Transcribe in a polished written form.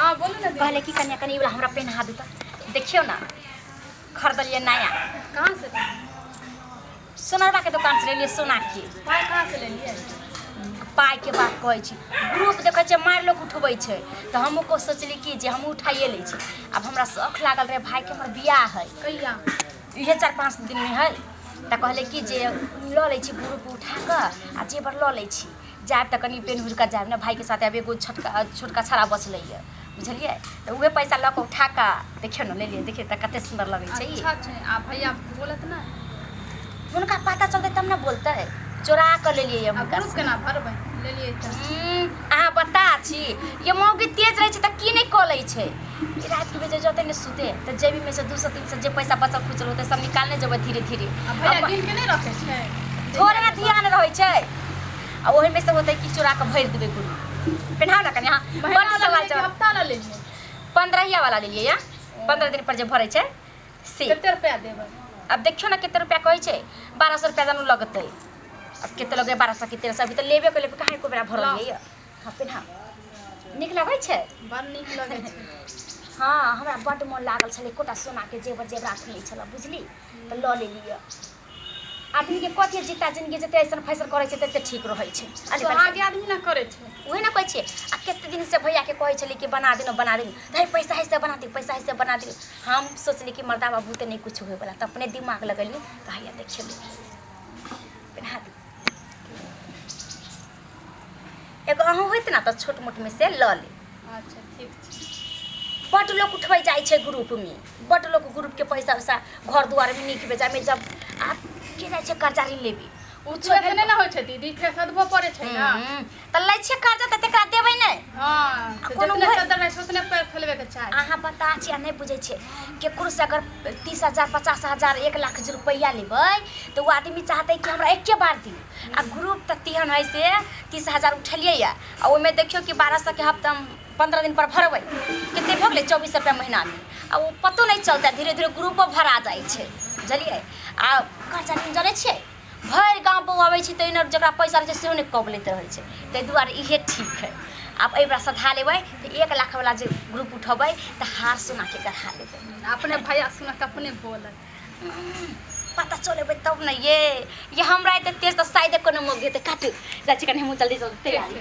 हाँ बोलो ना। कहले कि कन्या कनी वाला हमरा पहना दे तो देखियो ना खरीदलिए नया। कहाँ से? सोनरबा के दुकान से ले लिए सोना के। पाई कहाँ से ले लिए? पाई के बात कहै छी ग्रुप देखै छै मार लोग उठबै छै तो हमहू को सोचली कि जे हमहू उठाइए ले छी। अब हमरा शौक लागल रहे भाई के हमर बियाह है कहिया? इहे 4-5 दिन में है तो कहले कि जे ल ले छी ग्रुप उठा के आ जेबर ल ले छी जाब त कनी पेन हुरका जाब ना भाई के साथ। अब एगो छोटका छड़ा बचलै है बुझलिए तो उहे पैसा ल के उठा के देखियो ना ले लिए। देखिए त कते सुंदर लगे छै। अच्छा अच्छा आ भैया बोलत ना उनका पता चलते तब ना बोलते चोरा कर ले लिए उनका ग्रुप के ना भरबै ले लिए त अहाँ बता छी ये मौगी तेज रहे छै त की नहीं कलै छै। ई रात के बजे जते ने सुते त जेबी में से 200-300 जे पैसा बचल खुचल होते सब निकालने जेबै धीरे धीरे। अब भैया गिन के नहीं रखे छै थोड़े ना ध्यान रहे छै आ ओही में से होते कि चोरा के भर देबे गुरु पेन्हा ना कनी। हां बड़ सवाल जवाब हफ्ता ला ले लिए 15 वाला ले लिए या 15 दिन पर जे भरै छै से कितने रुपया देबै? अब देखियो ना कितने रुपया कहै छै 1200 रुपया दानु लगतै। अब कितने लगे 1200 की 1300 अभी तो लेबे के लिए काहे को बेरा भरल है। हां पेन्हा निक लगै छै बड़ नीक लगे छै। हाँ हमरा बड्ड मन लागल छलै कोटा सोना के जेवर जेवरात नहीं छला बुझली तो ल ले लिया। आदमी के कथी जीता जिंदगी जते ऐसन फैसल करे छै तते ठीक रहे छै। तो आगे आदमी ना करे छै ओहे ना कहै छै आ केते दिन से भैया के कहै छली कि बना दे भाई पैसा है से बना दे पैसा है से बना दे। हम सोचली कि मर्दा बाबू ते नहीं कुछ होए वाला त अपने दिमाग लगली भैया देखियो पहना दे एगो अहूँ होइत ना त छोट मोट में से ल ले। अच्छा ठीक छै। बड लोग उठबै जाइ छै ग्रुप में बड लोग ग्रुप के पैसा वैसा घर दुआर में नीक बेजा में जब आप के जाइ छै कर्जा ऋण लेबी उछो के नहीं ना होय छै दीदी के सदबो पड़े छै ना त लै छै कर्जा त तेकरा देबै नहीं। हां कोनो जितने सदर रहे उतने पैर खोलबे के चाही। अहाँ बता छी आ नहीं बुझै छै केकरो से अगर 30,000 50,000 1 लाख रुपया लेबै तो वो आदमी चाहते कि हमरा एके बार दी आ ग्रुप त तिहन है से 30,000 उठलिए या आ ओमे देखियो कि 1200 के हफ्ता 15 दिन पर भरबै कितने भऽ गेलै 24 रुपया महीना में आ वो पतो नहीं चलता धीरे धीरे ग्रुपो भरा जाइ छै बुझलिए। आ कर्जा ऋण जानै छियै भर गाँव बौ आबै छै तो इनर जकरा पैसा रहै छै सेहो नहीं कब लैत रहै छै ताहि दुआरे इहे ठीक है। आप एहि बेरा सधा लेबै तो 1 लाख वाला जे ग्रुप उठबै तो हार सोना के गढ़ा लेबै अपने भैया सुना के अपने बोलत पता चलेबै तब ना ये हमरा एते तेज तो शायद कोनो मौगी ते काट जाइ छै कनी हम जल्दी जल्दी तैयारी